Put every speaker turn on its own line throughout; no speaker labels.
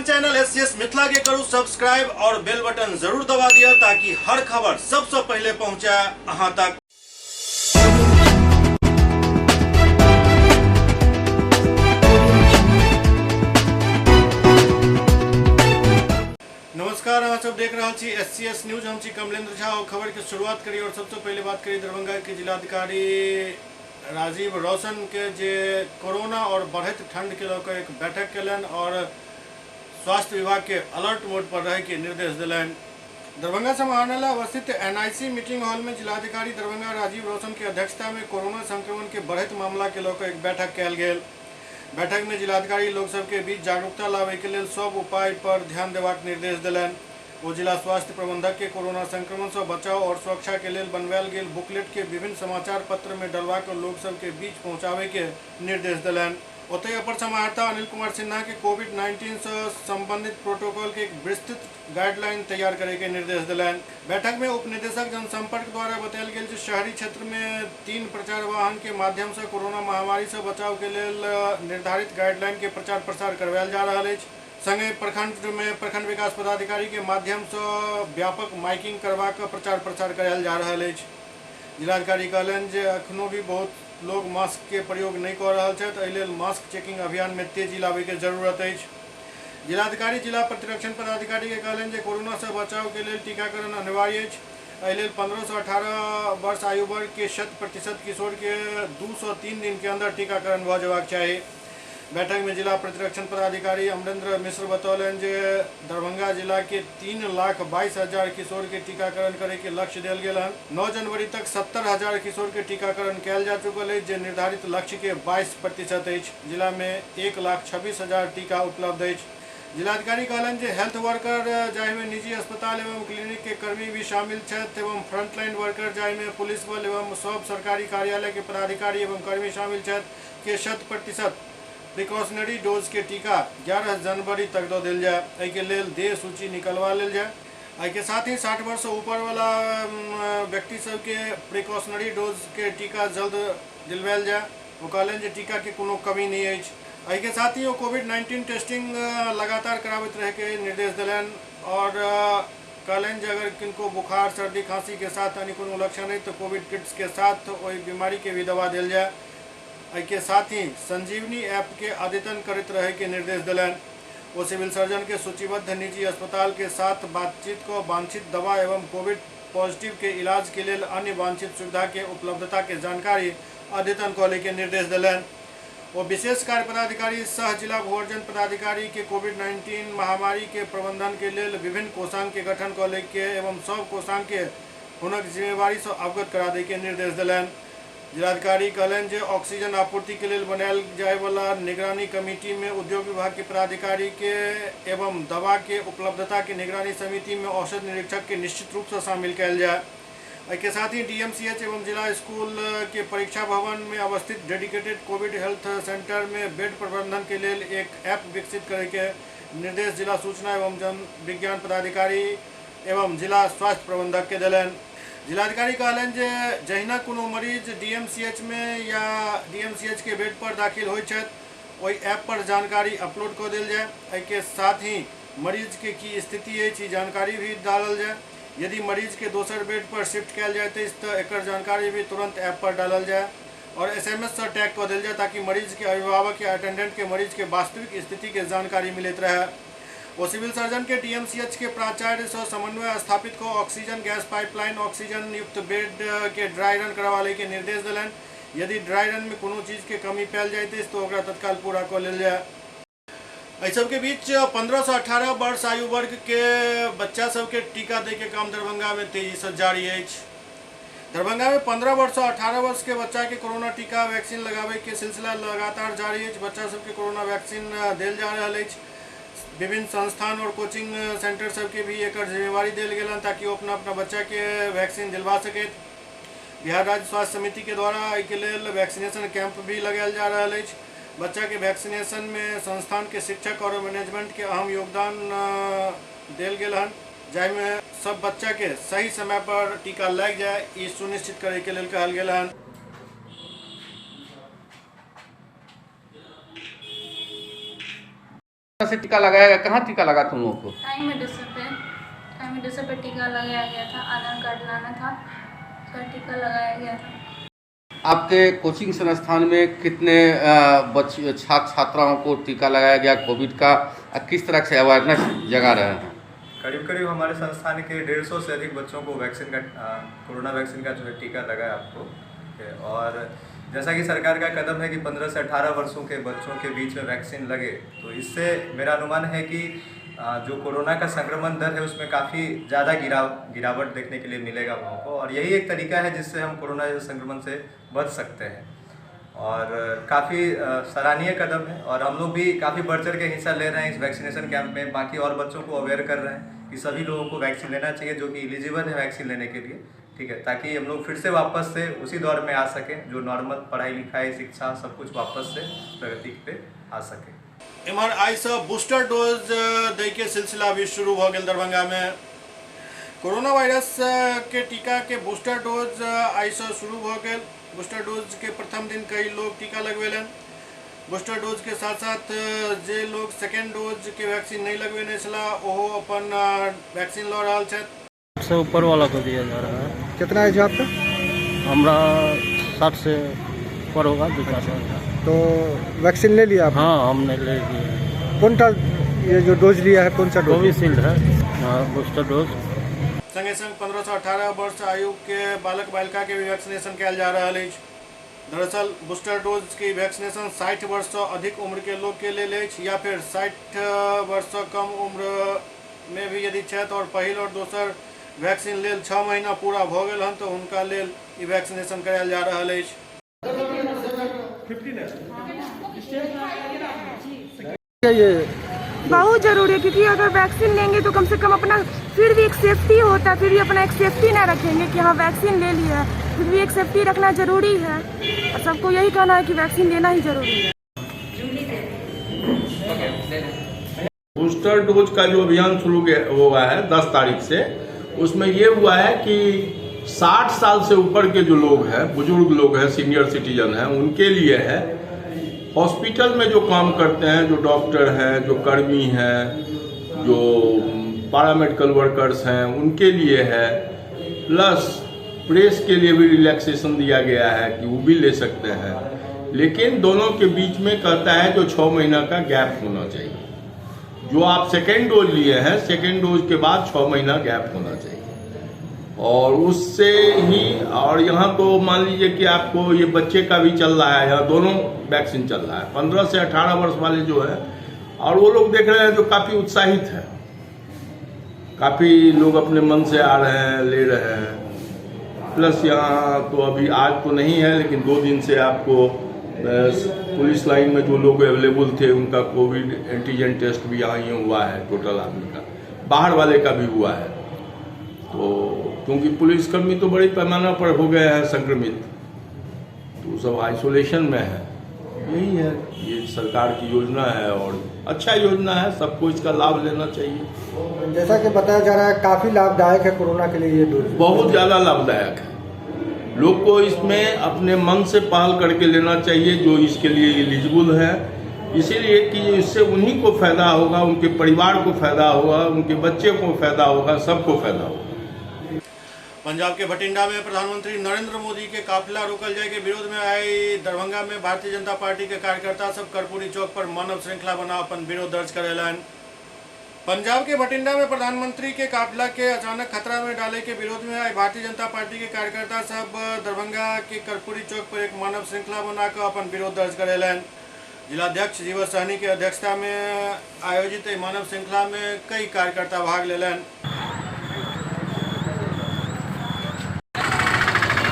अपन channel SCS Mithila के करू subscribe और बेल बटन जरूर दबा दिया ताकि हर खबर सबसे पहले पहुंचे अहां तक। नमस्कार, अहाँ सब देख रहा छी एससीएस न्यूज। हम छी कमलेंद्र झा और खबर की शुरुआत करी और सबसे पहले बात करी दरभंगा के जिलाधिकारी राजीव रौशन के जे कोरोना और बढ़त ठंड के लेकर एक बैठक कलन और स्वास्थ्य विभाग के अलर्ट मोड पर रहे के निर्देश दिलन। दरभंगा समाहरणालय अवस्थित एनआईसी मीटिंग हॉल में जिलाधिकारी दरभंगा राजीव रौशन की अध्यक्षता में कोरोना संक्रमण के बढ़त मामला के लेकर एक बैठक कल गेल। बैठक में जिलाधिकारी लोग सबके बीच जागरूकता लावे के लिए सब उपाय पर ध्यान देवाक निर्देश दिलन। वो जिला स्वास्थ्य प्रबंधक के कोरोना संक्रमण से बचाव और सुरक्षा के लिए बनवायल गेल बुकलेट के विभिन्न समाचार पत्र में डलवा कर लोग सबके बीच पहुंचावे के निर्देश दिलन। ओतहि अपर समाहर्ता अनिल कुमार सिन्हा के कोविड-19 से संबंधित प्रोटोकॉल के एक विस्तृत गाइडलाइन तैयार करे के निर्देश दिलन। बैठक में उप निदेशक जनसंपर्क द्वारा बतायल गेल जे शहरी क्षेत्र में 3 प्रचार वाहन के माध्यम से कोरोना महामारी से बचाव के लिए निर्धारित गाइडलाइन के प्रचार प्रसार करवायल जा रहा है। संगे प्रखंड में प्रखंड विकास पदाधिकारी के माध्यम से व्यापक माइकिंग करवा कर प्रचार प्रसार करायल जा रहा है। जिलाधिकारी कहलन जे अखनो भी बहुत लोग मास्क के प्रयोग नहीं कर रहा है, एहि लेल मास्क चेकिंग अभियान में तेजी लावे के जरूरत है। जिलाधिकारी जिला प्रतिरक्षण पदाधिकारी के कहलन जे कोरोना से बचाव के लिए टीकाकरण अनिवार्य है। एहि लेल 15 से 18 वर्ष आयु वर्ग के 100% किशोर के 203 दिन के अंदर टीकाकरण भ जबाक चाहिए। बैठक में जिला प्रतिरक्षण पदाधिकारी अमरेंद्र मिश्र बतौलन जे दरभंगा जिला के 3,22,000 किशोर के टीकाकरण करे के लक्ष्य दिल गेल हन। 9 जनवरी तक 70,000 किशोर के टीकाकरण कल जा चुकल है, जे निर्धारित लक्ष्य के 22% है। जिला में 1,26,000 टीका उपलब्ध है। जिलाधिकारी कहलन जे हेल्थ वर्कर जाहि में निजी अस्पताल एवं क्लिनिक के कर्मी भी शामिल छथि एवं फ्रंटलाइन वर्कर जाहि में पुलिस बल एवं सब सरकारी कार्यालय के पदाधिकारी एवं कर्मी शामिल छथि के 100% प्रिकॉशनरी डोज के टीका 11 जनवरी तक दो दिल जाए। एहि के लेल देय सूची निकलवा लेल जाए। एहि के साथ ही 60 वर्ष से ऊपर वाला व्यक्ति सब के प्रिकॉशनरी डोज के टीका जल्द दिलवायल जाए। वो कहलन जे टीका के कोनो कमी नहीं है। एहि के साथ ही वो कोविड-19 टेस्टिंग लगातार कराबत रहे के निर्देश दिलन और कहलन जे अगर किनको बुखार सर्दी खांसी के साथ अन्य कोनो लक्षण है तो कोविड किट्स के साथ वही बीमारी के भी दवा दिल जाए। एहि के साथ ही संजीवनी ऐप के अद्यतन करते रहे के निर्देश दिलन। वो सिविल सर्जन के सूचीबद्ध निजी अस्पताल के साथ बातचीत को वांछित दवा एवं कोविड पॉजिटिव के इलाज के लिए अन्य वांछित सुविधा के उपलब्धता के जानकारी अद्यतन को लेकर निर्देश दिलन। वो विशेष कार्य पदाधिकारी सह जिला भूअर्जन पदाधिकारी के कोविड-19 महामारी के प्रबंधन के लिए विभिन्न कोषांग के गठन को लेकर एवं सब कोषांग के हुनक जिम्मेवारी से अवगत करा दे के निर्देश दिलन। जिलाधिकारी कहलन जे ऑक्सीजन आपूर्ति के लिए बनायल जाए वाला निगरानी कमेटी में उद्योग विभाग के पदाधिकारी के एवं दवा के उपलब्धता की निगरानी समिति में औषध निरीक्षक के निश्चित रूप से शामिल किया जाए। इसके साथ ही डीएमसीएच एवं जिला स्कूल के परीक्षा भवन में अवस्थित डेडिकेटेड कोविड हेल्थ सेंटर में बेड प्रबंधन के लिए एक ऐप विकसित करे के निर्देश जिला सूचना एवं जन विज्ञान पदाधिकारी एवं जिला स्वास्थ्य प्रबंधक के दिलन। जिलाधिकारी कहलन जे जहिना कोनो मरीज डीएमसीएच में या डीएमसीएच के बेड पर दाखिल होइत छथि ओहि ऐप पर जानकारी अपलोड कर देल जाए। एहि के साथ ही मरीज के की स्थिति है जानकारी भी डालल जाए। यदि मरीज के दोसर बेड पर शिफ्ट किया जाए तो एक जानकारी भी तुरंत ऐप पर डालल जाए और एसएमएस से टैग कर दिल जाए ताकि मरीज के अभिभावक या अटेंडेंट के मरीज के वास्तविक स्थिति के जानकारी मिलत रहे। वो सिविल सर्जन के डीएमसीएच के प्राचार्य से समन्वय स्थापित को ऑक्सीजन गैस पाइपलाइन ऑक्सीजन युक्त बेड के ड्राई रन करवाले के निर्देश दिलन। यदि ड्राई रन में कोनो चीज के कमी पायल जाए तो ओकरा तत्काल पूरा कर लेल जाए। एहि सबके बीच 15 से 18 वर्ष आयु वर्ग के बच्चा सबके टीका दे के काम दरभंगा में तेजी से जारी है। दरभंगा में 15 वर्ष से 18 वर्ष के बच्चा के कोरोना टीका वैक्सीन लगावे के सिलसिला लगातार जारी है। बच्चा सबके कोरोना वैक्सीन दिल जा रहा है। विभिन्न संस्थान और कोचिंग सेंटर सबके भी एक जिम्मेवारी दिल गया ताकि वो अपना बच्चा के वैक्सीन दिलवा सके। बिहार राज्य स्वास्थ्य समिति के द्वारा के लिए वैक्सीनेशन कैंप भी लगाया जा रहा है। बच्चा के वैक्सीनेशन में संस्थान के शिक्षक और मैनेजमेंट के अहम योगदान दिल गया हन, जाहिमे सब बच्चा के सही समय पर टीका लग जाए ये सुनिश्चित करे के लिए कहल गया हन।
से टीका लगाया गया, कहाँ टीका लगा तुम लोगों को?
टाइम मेडिसिन पे टीका लगाया गया था। आधार कार्ड लाना था, उसका टीका लगाया गया था।
आपके कोचिंग संस्थान में कितने छात्र छात्राओं को टीका लगाया गया कोविड का? किस तरह से अवेयरनेस जगा रहे हैं?
करीब हमारे संस्थान के 150 से अधिक बच्चों को वैक्सीन का कोरोना वैक्सीन का जो है टीका लगाया आपको। और जैसा कि सरकार का कदम है कि 15 से 18 वर्षों के बच्चों के बीच में वैक्सीन लगे, तो इससे मेरा अनुमान है कि जो कोरोना का संक्रमण दर है उसमें काफ़ी ज़्यादा गिरावट देखने के लिए मिलेगा लोगों को। और यही एक तरीका है जिससे हम कोरोना संक्रमण से बच सकते हैं। और काफ़ी सराहनीय कदम है और हम लोग भी काफ़ी बढ़ चढ़ के हिस्सा ले रहे हैं इस वैक्सीनेशन कैंप में। बाकी और बच्चों को अवेयर कर रहे हैं कि सभी लोगों को वैक्सीन लेना चाहिए जो कि एलिजिबल है वैक्सीन लेने के लिए, ठीक है, ताकि हम लोग फिर से वापस से उसी दौर में आ सकें जो नॉर्मल पढ़ाई लिखाई शिक्षा सब कुछ वापस से प्रगति पे आ सके।
इमहर आई से बूस्टर डोज दै के सिलसिला भी शुरू हो गया दरभंगा में। कोरोना वायरस के टीका के बूस्टर डोज आई से शुरू हो गए। बूस्टर डोज के प्रथम दिन कई लोग टीका लगवेलन। बूस्टर डोज के साथ साथ जे लोग सेकेंड डोज के वैक्सीन नहीं लगवेने छला ओहो अपन वैक्सीन लऽ रहल छथि।
से ऊपर वाला को दिया जा रहा है।
कितना एज है आपका?
हमारा 60 से ऊपर होगा, 50 होगा।
तो वैक्सीन ले लिया आप?
हाँ, हमने ले लिया।
कौन सा ये जो डोज लिया है, कौन सा डोज?
कोविशील्ड है, बूस्टर डोज।
संगे संग 15 से 18 वर्ष आयु के बालक बालिका के भी वैक्सीनेशन किया जा रहा है। दरअसल बूस्टर डोज की वैक्सीनेशन 60 वर्ष से अधिक उम्र के लोग के लेल अछि या फिर 60 वर्ष से कम उम्र में भी यदि छथि और पहिल और दोसर वैक्सीन लेल 6 महीना पूरा भऽ गेल हन तो हुनका लेल ई वैक्सीनेशन करायल जा रहल अछि।
ये
बहुत जरूरी है, क्योंकि अगर वैक्सीन लेंगे तो कम से कम अपना फिर भी एक सेफ्टी होता है, फिर भी अपना एक सेफ्टी ना रखेंगे कि हाँ वैक्सीन ले लिया, फिर भी एक सेफ्टी रखना जरूरी है। और सबको यही कहना है कि वैक्सीन लेना ही जरूरी है।
बूस्टर डोज का जो अभियान शुरू हुआ है 10 तारीख से, उसमें ये हुआ है कि 60 साल से ऊपर के जो लोग हैं, बुजुर्ग लोग हैं, सीनियर सिटीजन हैं, उनके लिए है। हॉस्पिटल में जो काम करते हैं, जो डॉक्टर हैं, जो कर्मी हैं, जो पैरामेडिकल वर्कर्स हैं, उनके लिए है। प्लस प्रेस के लिए भी रिलैक्सेशन दिया गया है कि वो भी ले सकते हैं। लेकिन दोनों के बीच में कहता है जो 6 महीना का गैप होना चाहिए। जो आप सेकेंड डोज लिए हैं, सेकेंड डोज के बाद 6 महीना गैप होना चाहिए। और उससे ही, और यहाँ तो मान लीजिए कि आपको ये बच्चे का भी चल रहा है, यहाँ दोनों वैक्सीन चल रहा है, 15 से 18 वर्ष वाले जो है, और वो लोग देख रहे हैं जो काफ़ी उत्साहित है, काफ़ी लोग अपने मन से आ रहे हैं, ले रहे हैं। प्लस यहाँ तो अभी आज तो नहीं है, लेकिन 2 दिन से आपको पुलिस लाइन में जो लोग अवेलेबल थे उनका कोविड एंटीजन टेस्ट भी यहाँ ही हुआ है, टोटल आदमी का, बाहर वाले का भी हुआ है। तो क्योंकि पुलिसकर्मी तो बड़े पैमाना पर हो गए हैं संक्रमित, तो सब आइसोलेशन में है। यही है, ये सरकार की योजना है और अच्छा योजना है, सबको इसका लाभ लेना चाहिए।
जैसा कि बताया जा रहा है काफ़ी लाभदायक है कोरोना के लिए ये डोज।
बहुत ज़्यादा लाभदायक है। लोग को इसमें अपने मन से पहल करके लेना चाहिए जो इसके लिए एलिजिबल है, इसीलिए कि इससे उन्हीं को फायदा होगा, उनके परिवार को फायदा होगा, उनके बच्चे को फायदा होगा, सबको फायदा होगा।
पंजाब के भटिंडा में प्रधानमंत्री नरेंद्र मोदी के काफिला रोकल जाए के विरोध में आई दरभंगा में भारतीय जनता पार्टी के कार्यकर्ता सब कर्पूरी चौक पर मानव श्रृंखला बना अपन विरोध दर्ज करेलन। पंजाब के भटिंडा में प्रधानमंत्री के काफिला के अचानक खतरा में डाले के विरोध में आए भारतीय जनता पार्टी के कार्यकर्ता सब दरभंगा के कर्पूरी चौक पर एक मानव श्रृंखला बनाकर अपन विरोध दर्ज करेलन। जिलाध्यक्ष जीवन सहनी के अध्यक्षता में आयोजित मानव श्रृंखला में कई कार्यकर्ता भाग लेलन।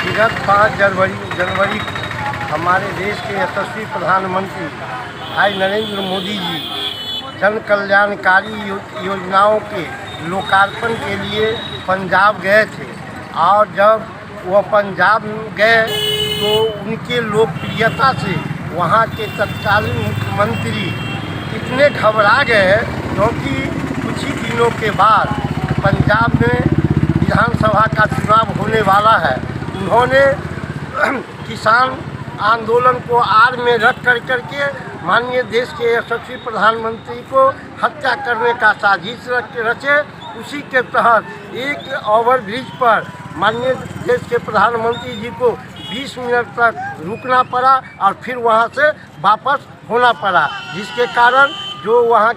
विगत 5 जनवरी हमारे देश के यशस्वी प्रधानमंत्री भाई नरेंद्र मोदी जी जन कल्याणकारी योजनाओं के लोकार्पण के लिए पंजाब गए थे। और जब वह पंजाब गए तो उनके लोकप्रियता से वहाँ के तत्कालीन मुख्यमंत्री इतने घबरा गए क्योंकि कुछ ही दिनों के बाद पंजाब में विधानसभा का चुनाव होने वाला है। उन्होंने किसान आंदोलन को आड़ में रख करके माननीय देश के यशस्वी प्रधानमंत्री को हत्या करने का साजिश रचे। उसी के तहत एक ओवरब्रिज पर माननीय देश के प्रधानमंत्री जी को 20 मिनट तक रुकना पड़ा और फिर वहां से वापस होना पड़ा, जिसके कारण जो वहां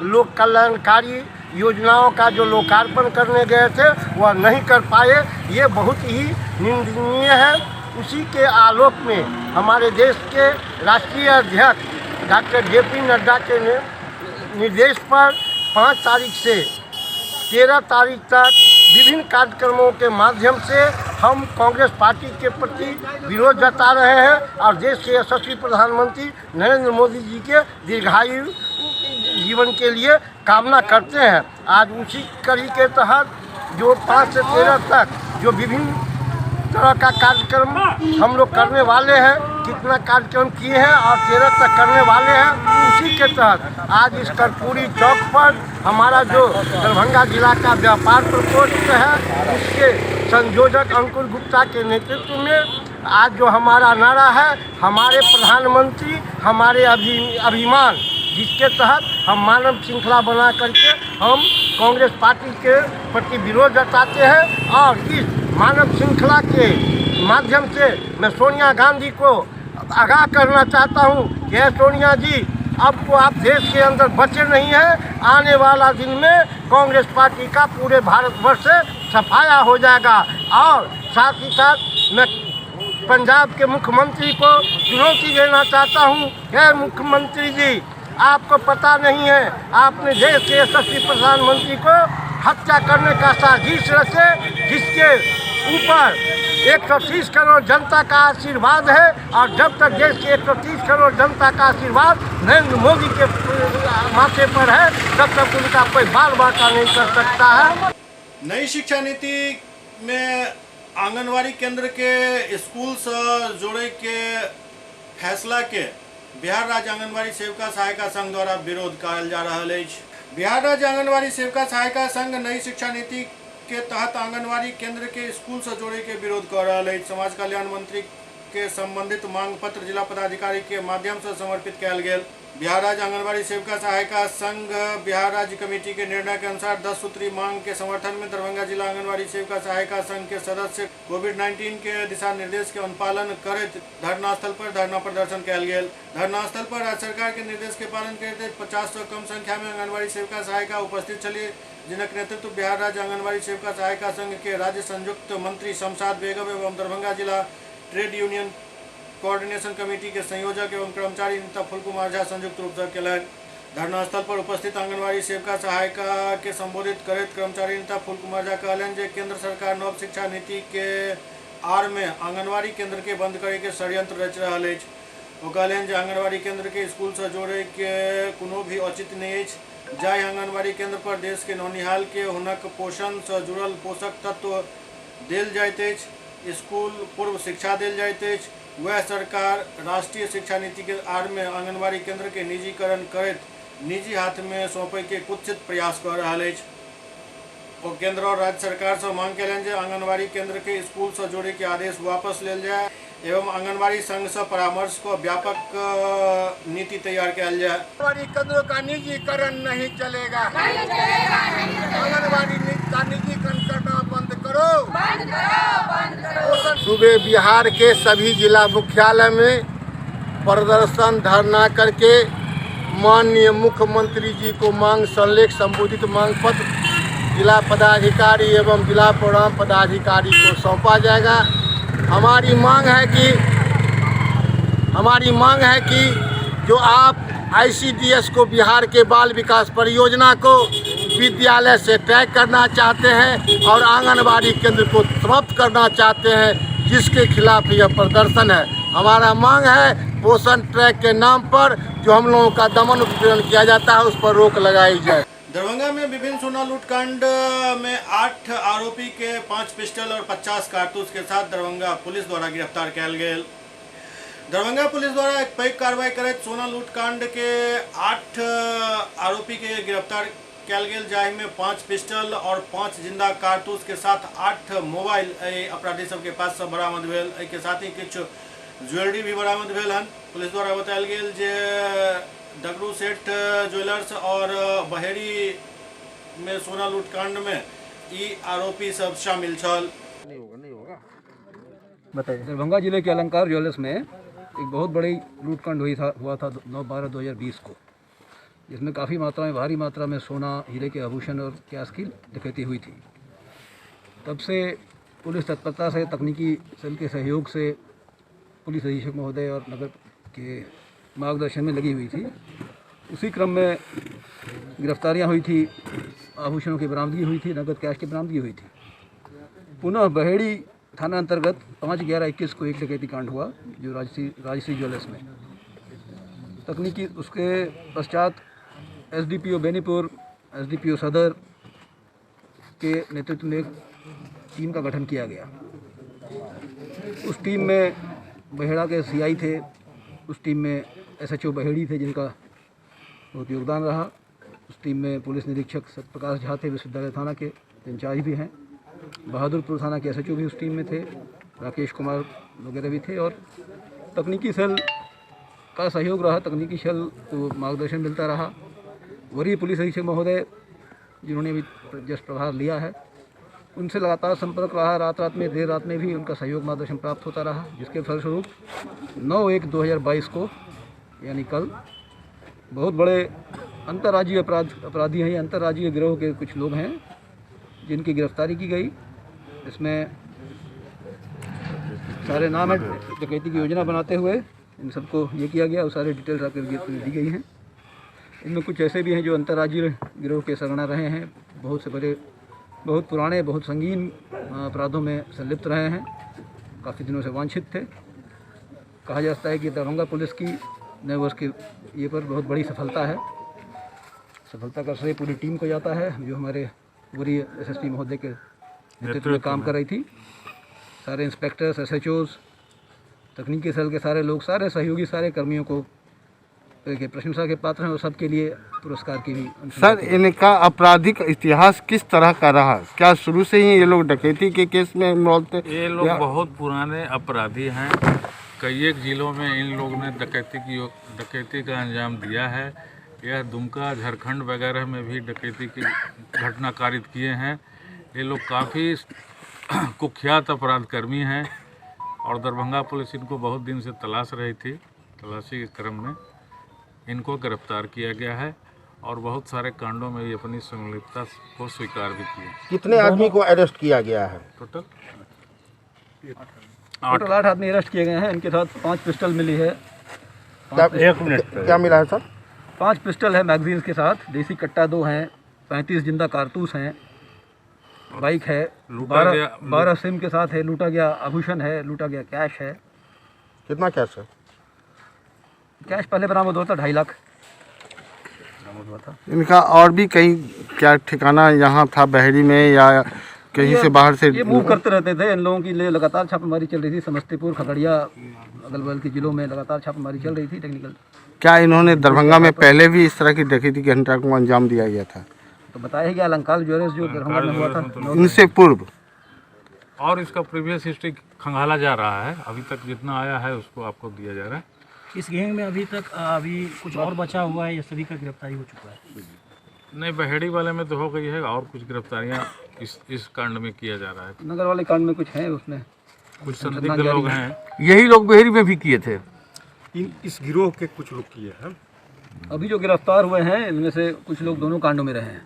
लोक कल्याणकारी योजनाओं का जो लोकार्पण करने गए थे वह नहीं कर पाए। ये बहुत ही निंदनीय है। उसी के आलोक में हमारे देश के राष्ट्रीय अध्यक्ष डॉक्टर JP नड्डा के निर्देश पर 5 तारीख से 13 तारीख तक विभिन्न कार्यक्रमों के माध्यम से हम कांग्रेस पार्टी के प्रति विरोध जता रहे हैं और देश के यशस्वी प्रधानमंत्री नरेंद्र मोदी जी के दीर्घायु जीवन के लिए कामना करते हैं। आज उसी कड़ी के तहत जो 5 से 13 तक जो विभिन्न तरह का कार्यक्रम हम लोग करने वाले हैं, कितना कार्यक्रम किए हैं और 13 तक करने वाले हैं, उसी के तहत आज इस कर्पूरी चौक पर हमारा जो दरभंगा जिला का व्यापार प्रकोष्ठ है उसके संयोजक अंकुर गुप्ता के नेतृत्व में आज जो हमारा नारा है हमारे प्रधानमंत्री हमारे अभिमान, जिसके तहत हम मानव श्रृंखला बना करके हम कांग्रेस पार्टी के प्रति विरोध जताते हैं। और इस मानव श्रृंखला के माध्यम से मैं सोनिया गांधी को आगाह करना चाहता हूं कि सोनिया जी, अब तो आप देश के अंदर बचे नहीं हैं। आने वाला दिन में कांग्रेस पार्टी का पूरे भारतवर्ष से सफाया हो जाएगा। और साथ ही साथ मैं पंजाब के मुख्यमंत्री को चुनौती देना चाहता हूं, हे मुख्यमंत्री जी, आपको पता नहीं है, आपने देश के यशस्वी प्रधानमंत्री को हत्या करने का साजिश रचे, जिसके ऊपर 130 करोड़ जनता का आशीर्वाद है। और जब तक देश के 130 करोड़ जनता का आशीर्वाद नरेंद्र मोदी के माथे पर है, तब तक उनका कोई बाल बांका नहीं कर सकता है।
नई शिक्षा नीति में आंगनवाड़ी केंद्र के स्कूल से जोड़े के फैसला के बिहार राज्य आंगनवाड़ी सेविका सहायिका संघ द्वारा विरोध कयल जा रहा है। बिहार राज्य आंगनवाड़ी सेविका सहायिका संघ नई शिक्षा नीति के तहत आंगनवाड़ी केंद्र के स्कूल से जोड़े के विरोध कर रहा है। समाज कल्याण मंत्री के संबंधित मांग पत्र जिला पदाधिकारी के माध्यम से समर्पित कयल गेल। बिहार राज्य आंगनवाड़ी सेविका सहायिका संघ बिहार राज्य कमेटी के निर्णय के अनुसार 10 सूत्री मांग के समर्थन में दरभंगा जिला आंगनवाड़ी सेविका सहायिका संघ के सदस्य कोविड-19 के दिशा निर्देश के अनुपालन करते धरना स्थल पर धरना प्रदर्शन कयल गेल। धरना स्थल पर राज्य सरकार के निर्देश के पालन करते 50 से कम संख्या में आंगनवाड़ी सेविका सहायिका उपस्थित चली, जिनक नेतृत्व बिहार राज्य आंगनवाड़ी सेविका सहायिका संघ के राज्य संयुक्त मंत्री शमशाद बेगम एवं दरभंगा जिला ट्रेड यूनियन कोऑर्डिनेशन कमेटी के संयोजक एवं कर्मचारी नेता फूल कुमार झा संयुक्त रूप से कलन। धरना स्थल पर उपस्थित आंगनवाड़ी सेविका सहायिका के संबोधित करते कर्मचारी नेता फूल कुमार झा कहलन जे केंद्र सरकार नव शिक्षा नीति के आड़ में आंगनवाड़ी केंद्र के बंद करे के षड्यंत्र रच रहा है। वो कहलन जे आंगनवाड़ी केंद्र के स्कूल से जोड़े के कोनो भी औचित्य नहीं है। जाहि आंगनवाड़ी केंद्र पर देश के नौनिहाल के हुनक पोषण से जुड़ल पोषक तत्व देल जाइत अछि, स्कूल पूर्व शिक्षा देल जाइत अछि, वह सरकार राष्ट्रीय शिक्षा नीति के आड़ में आंगनवाड़ी केंद्र के निजीकरण करत निजी हाथ में सौंपे के कुत्सित प्रयास कर रहा है। वो केंद्र और राज्य सरकार से मांग कलन जे आंगनवाड़ी केंद्र के स्कूल से जोड़े के आदेश वापस लेल जाए एवं आंगनवाड़ी संघ से परामर्श को व्यापक नीति तैयार किया जाए।
आंगनवाड़ी केंद्रों का निजीकरण नहीं चलेगा, आंगनवाड़ी का निजीकरण करना बंद करो। सुबह बिहार के सभी जिला मुख्यालय में प्रदर्शन धरना करके माननीय मुख्यमंत्री जी को मांग संलेख संबोधित मांग पत्र जिला पदाधिकारी एवं जिला प्रोग्राम पदाधिकारी को सौंपा जाएगा। हमारी मांग है कि जो आप ICDS को बिहार के बाल विकास परियोजना को विद्यालय से ट्रैक करना चाहते हैं और आंगनवाड़ी केंद्र को समाप्त करना चाहते हैं, जिसके खिलाफ यह प्रदर्शन है। हमारा मांग है पोषण ट्रैक के नाम पर जो हम लोगों का दमन उत्पीड़न किया जाता है उस पर रोक लगाई जाए।
दरभंगा में विभिन्न सोना लूटकांड में 8 आरोपी के 5 पिस्टल और 50 कारतूस के साथ दरभंगा पुलिस द्वारा गिरफ्तार किया गेल। दरभंगा पुलिस द्वारा एक पैघ कार्रवाई करते सोना लूटकांड के 8 आरोपी के गिरफ्तार किया गेल, जाहि में 5 पिस्टल और 5 जिंदा कारतूस के साथ 8 मोबाइल अपराधी सब के पास से बरामद भेल। के साथ ही कुछ ज्वेलरी भी बरामद भेल हन। पुलिस द्वारा बतायल गेल जे डगरू सेठ ज्वेलर्स और बहेड़ी में सोना लूटकांड में ई आरोपी सब शामिल छल।
बताइए। दरभंगा जिले के अलंकार ज्वेलर्स में एक बहुत बड़ी लूटकांड हुआ था 9/12/2020 को, जिसमें काफ़ी मात्रा में भारी मात्रा में सोना, हीरे के आभूषण और कैश की डकैती हुई थी। तब से पुलिस तत्परता से, तकनीकी सेल के सहयोग से पुलिस अधीक्षक महोदय और नगर के मार्गदर्शन में लगी हुई थी। उसी क्रम में गिरफ्तारियां हुई थी, आभूषणों की बरामदगी हुई थी, नगद कैश की बरामदगी हुई थी। पुनः बहेड़ी थाना अंतर्गत 5/11/21 को एक डकैती कांड हुआ जो राजश्री ज्वेलर्स में। तकनीकी उसके पश्चात एसडीपीओ बेनीपुर, एसडीपीओ सदर के नेतृत्व में एक टीम का गठन किया गया। उस टीम में बहेड़ा के सीआई थे, उस टीम में एसएचओ बहेड़ी थे जिनका बहुत योगदान रहा। उस टीम में पुलिस निरीक्षक सत्यप्रकाश झा थे, विश्वविद्यालय थाना के इंचार्ज भी हैं। बहादुरपुर थाना के एसएचओ भी उस टीम में थे, राकेश कुमार वगैरह भी थे। और तकनीकी सेल का सहयोग रहा, तकनीकी सेल को मार्गदर्शन मिलता रहा। वरीय पुलिस अधीक्षक महोदय जिन्होंने अभी जस्ट प्रभार लिया है, उनसे लगातार संपर्क रहा। रात में, देर रात में भी उनका सहयोग मार्गदर्शन प्राप्त होता रहा, जिसके फलस्वरूप 9/1/2022 को यानी कल बहुत बड़े अंतर्राज्यीय अपराधी हैं, अंतर्राज्यीय गिरोह के कुछ लोग हैं जिनकी गिरफ्तारी की गई। इसमें सारे नाम है, डकैती की योजना बनाते हुए इन सबको ये किया गया और सारे डिटेल्स आपके दी गई हैं। इनमें कुछ ऐसे भी हैं जो अंतर्राज्यीय गिरोह के सरगना रहे हैं, बहुत से बड़े, बहुत पुराने, बहुत संगीन अपराधों में संलिप्त रहे हैं, काफ़ी दिनों से वांछित थे। कहा जाता है कि दरभंगा पुलिस की नए वर्ष के ये पर बहुत बड़ी सफलता है। सफलता का श्रेय पूरी टीम को जाता है जो हमारे वरीय एसएसपी महोदय के नेतृत्व में काम कर रही थी। सारे इंस्पेक्टर्स, एसएचओज, तकनीकी सेल के सारे लोग, सारे सहयोगी, सारे कर्मियों को के प्रशंसा के पात्र हैं और सबके लिए पुरस्कार की भी।
सर, इनका आपराधिक इतिहास किस तरह का रहा? क्या शुरू से ही ये लोग डकैती के केस में इन्वॉल्व थे?
ये लोग बहुत पुराने अपराधी हैं। कई एक जिलों में इन लोगों ने डकैती का अंजाम दिया है। यह दुमका, झारखंड वगैरह में भी डकैती की घटना कारित किए हैं। ये लोग काफ़ी कुख्यात अपराध कर्मी हैं और दरभंगा पुलिस इनको बहुत दिन से तलाश रही थी। तलाशी के क्रम में इनको गिरफ्तार किया गया है और बहुत सारे कांडों में ये अपनी संलिप्तता को स्वीकार भी किए।
कितने आदमी को अरेस्ट किया गया है?
टोटल
8 आदमी अरेस्ट किए गए हैं। इनके साथ 5 पिस्टल मिली है।
1 मिनट क्या मिला है सर?
5 पिस्टल है मैगजीन्स के साथ, देसी कट्टा 2 हैं, 35 जिंदा कारतूस हैं, बाइक है, 12 सिम के साथ है, लूटा गया आभूषण है, लूटा गया कैश है।
कितना कैश है?
कैश पहले बरामद हुआ था 2.5 लाख बरामद हुआ था।
इनका और भी कहीं क्या ठिकाना यहाँ था बहेड़ी में या कहीं से बाहर से?
ये मूव करते रहते थे। इन लोगों की लगातार छापेमारी चल रही थी। समस्तीपुर, खगड़िया, अगल बगल के जिलों में लगातार छापेमारी चल रही थी टेक्निकल।
क्या इन्होंने दरभंगा में पहले भी इस तरह की डकैती की घटना को अंजाम दिया गया था?
तो बताया गया अलंकार ज्वेलर्स जो दरभंगा में हुआ था,
इनसे पूर्व
और इसका प्रीवियस हिस्ट्री खंगाला जा रहा है। अभी तक जितना आया है उसको आपको दिया जा रहा है।
इस गैंग में अभी कुछ और बचा हुआ है या सभी का गिरफ्तारी हो चुका है?
नहीं, बहेड़ी वाले में तो हो गई है और कुछ गिरफ्तारियां इस कांड में किया जा रहा है।
नगर वाले कांड में कुछ है, उसमें
कुछ संदिग्ध लोग हैं।
यही लोग बहेड़ी में भी किए थे।
इस गिरोह के कुछ लोग किए हैं।
अभी जो गिरफ्तार हुए हैं इनमें से कुछ लोग दोनों कांडों में रहे हैं।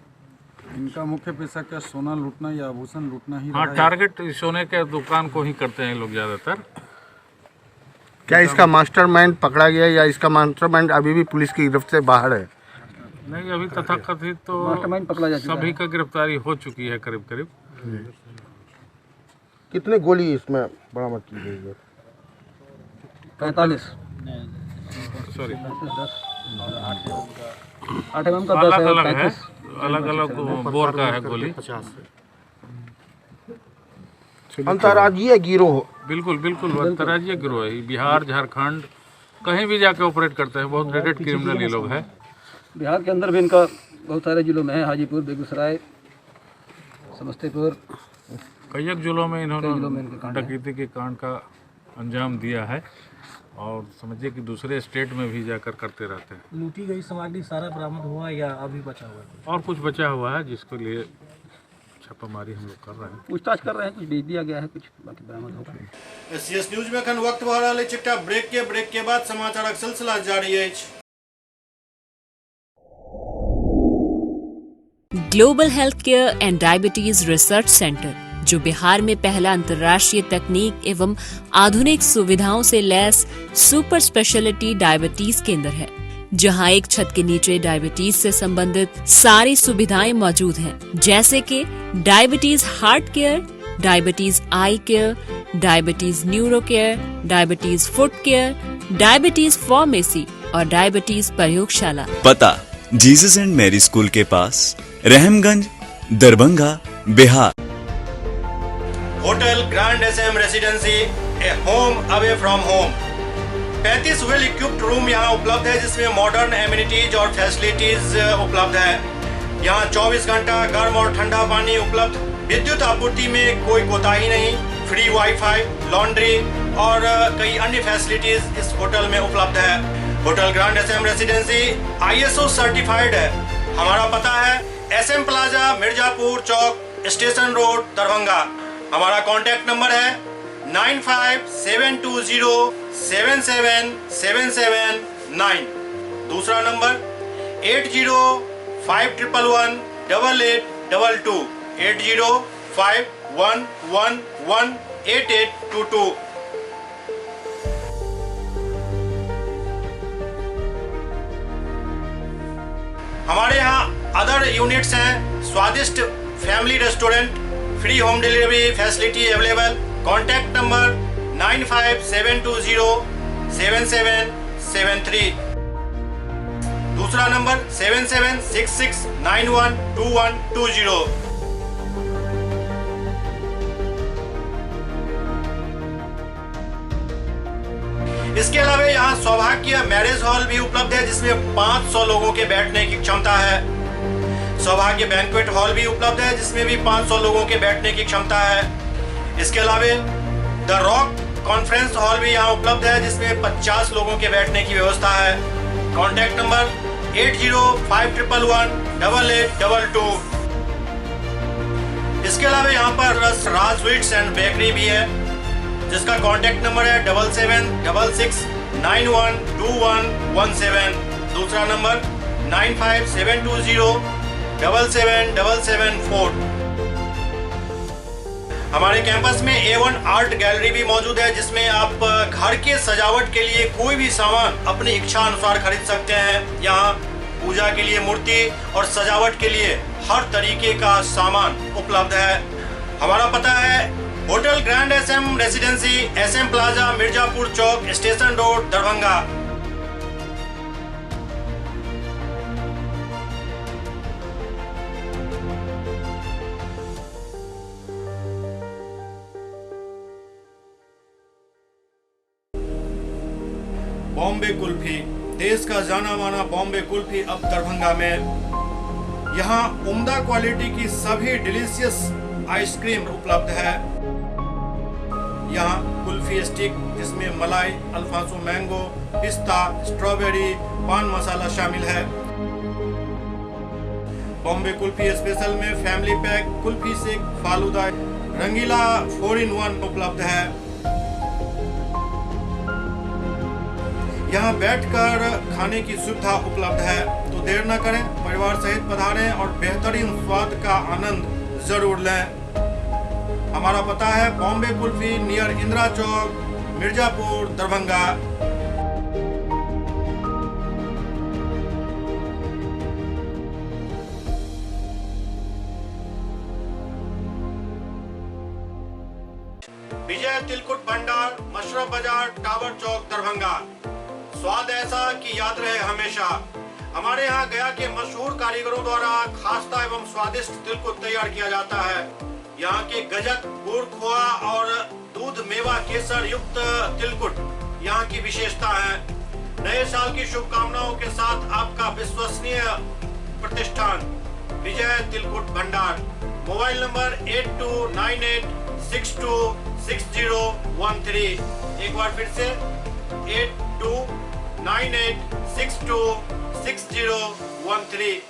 इनका मुख्य पेशा क्या सोना लूटना या आभूषण लूटना ही?
हाँ, टारगेट सोने के दुकान को ही करते हैं लोग ज़्यादातर।
क्या इसका मास्टरमाइंड पकड़ा गया या इसका मास्टरमाइंड अभी भी पुलिस की गिरफ्त से बाहर है?
नहीं, अभी तथाकथित तो
मास्टरमाइंड पकड़ा जा चुका है।
सभी का गिरफ्तारी हो चुकी है करीब करीब।
कितने गोली इसमें बरामद की गई है?
45
सॉरी
8 mm का 10 है,
अलग है,
35
अलग अलग बोर का है गोली।
अंतर्राज्यीय गिरोह?
बिल्कुल बिल्कुल अंतर्राज्यीय गिरोह है। बिहार, झारखंड कहीं भी जाके ऑपरेट करते हैं। बहुत रेडेड क्रिमिनल ये लोग हैं।
बिहार के अंदर भी इनका बहुत सारे जिलों में है, हाजीपुर, बेगूसराय, समस्तीपुर,
कई एक जिलों में इन्होंने डकैती के कांड का अंजाम दिया है। और समझिए कि दूसरे स्टेट में भी जाकर करते रहते हैं।
लूटी गई सामग्री सारा बरामद हुआ या अभी बचा हुआ है?
और कुछ बचा हुआ है जिसके लिए छापामारी हम लोग कर रहे हैं,
पूछताछ कर रहे हैं, कुछ भेज दिया गया है, कुछ बाकी बरामद हो गया।
SCS न्यूज में अखन वक्त भऽ रहल अछि एकटा ब्रेक के बाद समाचारक सिलसिला जारी अछि।
Global health care and diabetes research centre, जो बिहार में पहला अंतर्राष्ट्रीय तकनीक एवं आधुनिक सुविधाओं से लैस सुपर स्पेशलिटी डायबिटीज केंद्र है, जहां एक छत के नीचे डायबिटीज से संबंधित सारी सुविधाएं मौजूद हैं, जैसे कि diabetes heart care, diabetes eye care, diabetes neuro care, diabetes foot care, diabetes pharmacy और डायबिटीज प्रयोगशाला।
पता जीसस एंड मैरी स्कूल के पास, Rahamganj, Darbhanga, Bihar.
Hotel grand SM residency, a home away from home. 35 well equipped room यहाँ उपलब्ध है, जिसमें modern amenities और फैसिलिटीज उपलब्ध है। यहाँ 24 घंटा गर्म और ठंडा पानी उपलब्ध। विद्युत आपूर्ति में कोई कोताही नहीं। फ्री वाईफाई, लॉन्ड्री और कई अन्य फैसिलिटीज इस होटल में उपलब्ध है। Hotel grand SM residency ISO certified है। हमारा पता है SM plaza, Mirzapur Chowk, station road, Darbhanga. हमारा कॉन्टैक्ट नंबर है 9572077779। दूसरा नंबर 8051118822, 8051118822। हमारे यहाँ अदर यूनिट्स हैं, स्वादिष्ट family restaurant, free home delivery facility available. Contact number 9572077773। दूसरा नंबर 7766912120। इसके अलावा यहाँ सौभाग्य मैरिज हॉल भी उपलब्ध है, जिसमें 500 लोगों के बैठने की क्षमता है। सौभाग्य बैंक्वेट हॉल भी उपलब्ध है, जिसमें भी 500 लोगों के बैठने की क्षमता है। इसके अलावा द रॉक कॉन्फ्रेंस हॉल भी यहाँ उपलब्ध है, जिसमें 50 लोगों के बैठने की व्यवस्था है। Contact number 8051118822। इसके अलावा यहाँ पर राज स्वीट्स एंड बेकरी भी है, जिसका कॉन्टैक्ट नंबर है 7766912117। दूसरा नंबर 9572077774। हमारे कैंपस में A1 आर्ट गैलरी भी मौजूद है, जिसमें आप घर के सजावट के लिए कोई भी सामान अपनी इच्छा अनुसार खरीद सकते हैं। यहाँ पूजा के लिए मूर्ति और सजावट के लिए हर तरीके का सामान उपलब्ध है। हमारा पता है hotel grand SM residency, SM plaza, Mirzapur Chowk, station road, Darbhanga. Bombay kulfi, देश का जाना माना बॉम्बे कुल्फी अब दरभंगा में। यहाँ उम्दा क्वालिटी की सभी डिलीशियस आइसक्रीम उपलब्ध है। यहाँ कुल्फी स्टिक, जिसमें मलाई, अल्फांसो मैंगो, पिस्ता, स्ट्रॉबेरी, पान मसाला शामिल है। बॉम्बे कुल्फी स्पेशल में फैमिली पैक, कुल्फी सेक, फालूदा, रंगीला 4-in-1 उपलब्ध है। यहाँ बैठकर खाने की सुविधा उपलब्ध है, तो देर न करें, परिवार सहित पधारें और बेहतरीन स्वाद का आनंद जरूर लें। हमारा पता है बॉम्बे कुल्फी, नियर इंदिरा चौक, मिर्जापुर, दरभंगा। विजय तिलकुट भंडार, मशरफ बाजार, टावर चौक, दरभंगा। स्वाद ऐसा कि याद रहे हमेशा। हमारे यहाँ गया के मशहूर कारीगरों द्वारा खास्ता एवं स्वादिष्ट तिलकुट तैयार किया जाता है। यहाँ के गजक, गुड़, खोआ और दूध मेवा केसर युक्त तिलकुट यहाँ की विशेषता है। नए साल की शुभकामनाओं के साथ आपका विश्वसनीय प्रतिष्ठान विजय तिलकुट भंडार। Mobile number 8298626013। एक बार फिर से 8298626013।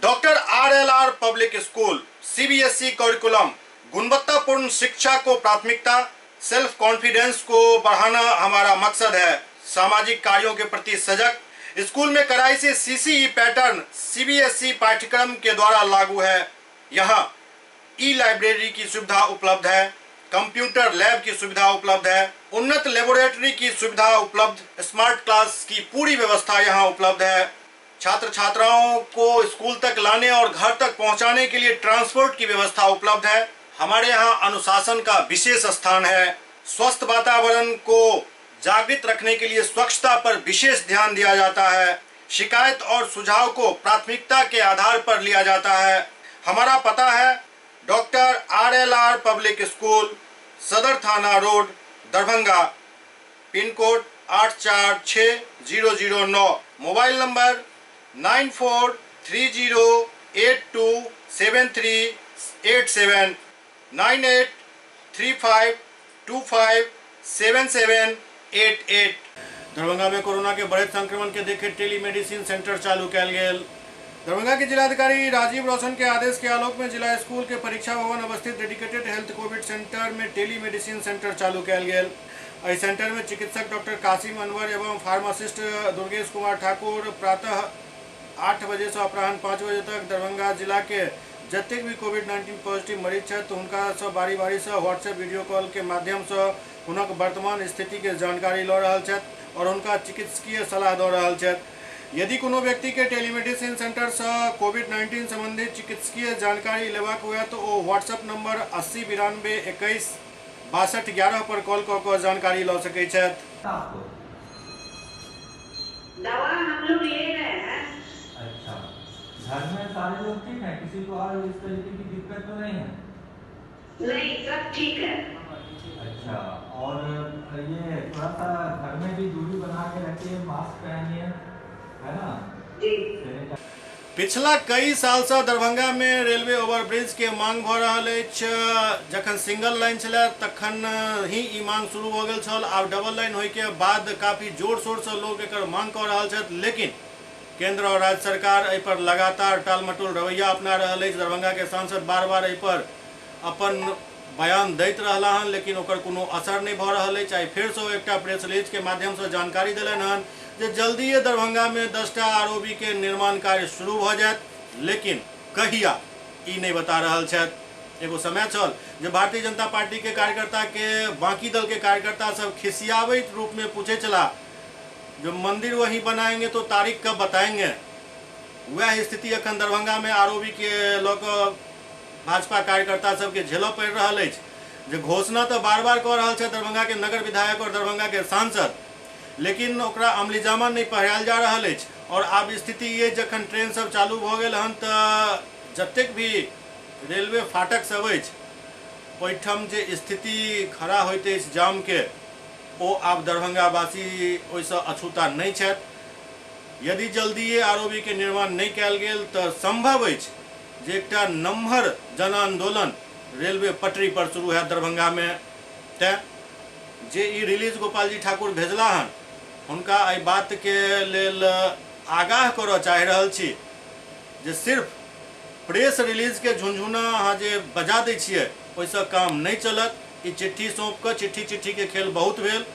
Doctor RLR public school CBSE curriculum गुणवत्तापूर्ण शिक्षा को प्राथमिकता, सेल्फ कॉन्फिडेंस को बढ़ाना हमारा मकसद है। सामाजिक कार्यों के प्रति सजग। स्कूल में कड़ाई से CCE पैटर्न CBSE पाठ्यक्रम के द्वारा लागू है। यहाँ लाइब्रेरी की सुविधा उपलब्ध है, कंप्यूटर लैब की सुविधा उपलब्ध है, उन्नत लेबोरेटरी की सुविधा उपलब्ध, स्मार्ट क्लास की पूरी व्यवस्था यहाँ उपलब्ध है। छात्र छात्राओं को स्कूल तक लाने और घर तक पहुंचाने के लिए ट्रांसपोर्ट की व्यवस्था उपलब्ध है। हमारे यहाँ अनुशासन का विशेष स्थान है। स्वस्थ वातावरण को जागृत रखने के लिए स्वच्छता पर विशेष ध्यान दिया जाता है। शिकायत और सुझाव को प्राथमिकता के आधार पर लिया जाता है। हमारा पता है डॉक्टर RLR पब्लिक स्कूल, सदर थाना road, Darbhanga, pin code 846009, mobile number 9430827387, 9835257788। Darbhanga में कोरोना के बढ़ते संक्रमण के देखे टेलीमेडिसिन सेंटर चालू कल गेल। दरभंगा के जिलाधिकारी राजीव रोशन के आदेश के आलोक में जिला स्कूल के परीक्षा भवन अवस्थित डेडिकेटेड हेल्थ कोविड सेंटर में टेलीमेडिसिन सेंटर चालू कल गेल। इस सेंटर में चिकित्सक डॉक्टर कासिम अनवर एवं फार्मासिस्ट दुर्गेश कुमार ठाकुर प्रातः 8 बजे से अपराह्न 5 बजे तक दरभंगा जिला के जतेक भी कोविड-19 पॉजिटिव मरीज छथि तो हुनका से बारी बारी से व्हाट्सएप वीडियो कॉल के माध्यम से हुनक वर्तमान स्थिति के जानकारी लऽ रहल छथि और हुनका चिकित्सकीय सलाह दऽ रहल छथि। यदि कोनो व्यक्ति के टेलीमेडिसिन सेंटर से कोविड-19 संबंधित चिकित्सकीय जानकारी लेबाक हुए तो वो व्हाट्सएप नंबर 8092216211 पर कॉल कऽ जानकारी लऽ सकैत छथि।
दवा हम लोग ले रहे हैं।
अच्छा, घर में सारे लोग ठीक हैं, किसी को और इस तरीके की दिक्कत तो नहीं है?
नहीं, सब ठीक है।
अच्छा, और ये थोड़ा सा घर में भी दूरी बना के रखिए, मास्क पहनिए, है ना?
जी।
पिछला कई साल से दरभंगा में रेलवे ओवरब्रिज के मांग भ रहल अछि। जखन सिंगल लाइन छलै तखन ही ई मांग शुरू भ गेल छल। आब डबल लाइन होय के बाद काफी जोर शोर से लोग एकर मांग कऽ रहल छथि, लेकिन केंद्र और राज्य सरकार एहि पर लगातार टालमटोल रवैया अपना रहल अछि। दरभंगा के सांसद बार बार एहि पर अपन बयान दैत रहला हन, लेकिन ओकर कोनो असर नहीं भ रहल अछि। आइ फेर से एकटा प्रेस रिलीज के माध्यम से जानकारी देलनि हन जे जल्दीए दरभंगा में 10टा ROB के निर्माण कार्य शुरू भ जायत, लेकिन कहिया ई नहीं बता रहल छथि। एगो समय छल जे भारतीय जनता पार्टी के कार्यकर्ता के बाकी दल के कार्यकर्ता सब खिसियावैत रूप में पूछे चला जो मंदिर वहीं बनाएंगे तो तारीख कब बताएंगे। वह स्थिति अखन दरभंगा में ROB के लऽ कऽ भाजपा कार्यकर्ता सबके झेलऽ पड़ि रहल अछि। जे घोषणा तो बार बार कऽ रहल छै दरभंगा के नगर विधायक और दरभंगा के सांसद, लेकिन ओकरा अमलीजामा नहीं पहिरायल जा रहल अछि। और आब स्थिति ये जखन ट्रेन सब चालू भ गेल हन तऽ जतेक भी रेलवे फाटक सब अछि ओहिठाम जे स्थिति खड़ा होइत अछि जाम के, ओ आब दरभंगा वासी ओहिसँ अछूता नहीं छथि। यदि जल्दीए ROB के निर्माण नहीं कयल गेल तऽ संभव अछि जे एकटा नम्हर जन आंदोलन रेलवे पटरी पर शुरू है दरभंगा में। तैं जे ई रिलीज गोपाल जी ठाकुर भेजला हन हुनका एहि बात के लेल आगाह करऽ चाहि रहल छी जे सिर्फ प्रेस रिलीज के झुनझुना अहाँ जे बजा दै छियै ओहिसँ काम नहीं चलत। ई चिट्ठी सौंप कऽ चिट्ठी के खेल बहुत भेल।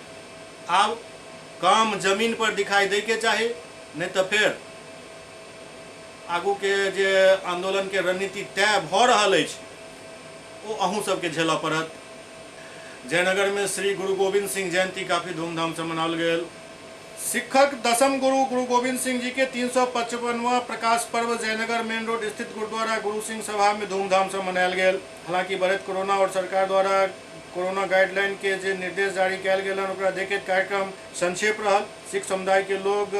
आब काम जमीन पर दिखाई दै के चाही, नहीं तो फिर आगू के जे आंदोलन के रणनीति तय भ रहल अछि ओ अहूँ सबके झेलऽ पड़त। जयनगर में श्री गुरु गोविंद सिंह जयंती काफी धूमधाम से मनाओल गेल। सिखक दसम गुरु गुरु गोविंद सिंह जी के 355वां प्रकाश पर्व जयनगर मेन रोड स्थित गुरुद्वारा गुरु सिंह सभा में धूमधाम से मनायल गेल। हालांकि बढ़त कोरोना और सरकार द्वारा कोरोना गाइडलाइन के जे निर्देश जारी कयल गेल हन ओकरा देखैत कार्यक्रम संक्षेप रहल। सिख समुदाय के लोग